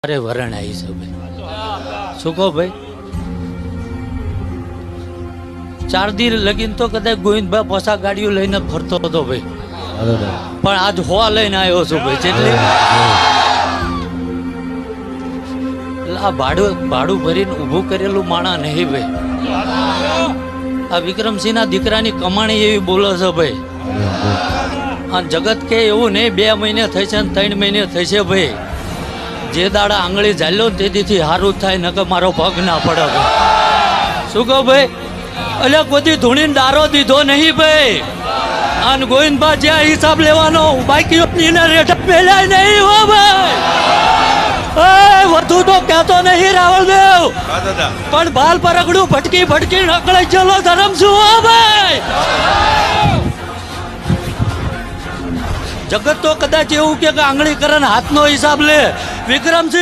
અરે વરણ આવી છે ભાઈ, શું કહો ભાઈ? 4 દી લગીન તો કદાચ ગોવિંદભા પોસા ગાડીઓ લઈને ફરતો હતો ભાઈ, પણ આજ હોવા લઈને આવ્યો છું ભાઈ. જેટલી આ ભાડું ભરીને ઊભું કરેલું માણા નહીં ભાઈ. આ વિક્રમસિંહના દીકરાની કમાણી એવી બોલે છે ભાઈ. અને જગત કે એવું નહીં 2 મહિને થઈ છે ને 3 મહિને થઈ છે ભાઈ. જે દાડા આંગળી ઝાલ્યો ને તેથી સારું થાય, નકર મારો પગ ના પડે ભાઈ. શું કહો ભાઈ? એટલે કોઈ ધૂણીને દારો દીધો નહીં ભાઈ. અને ગોવિંદભા જે હિસાબ લેવાનો બાકી રેટ પેલાય નહીં હો ભાઈ. વધુ તો કહેતો નહીં રાવળદેવ, પણ બાલ પરગડું ભટકી ભટકી નકળાઈ ચલો ધરમ શું હો ભાઈ. જગત તો કદાચ એવું કે આંગળી કરે હાથનો હિસાબ લે. વિક્રમસિંહ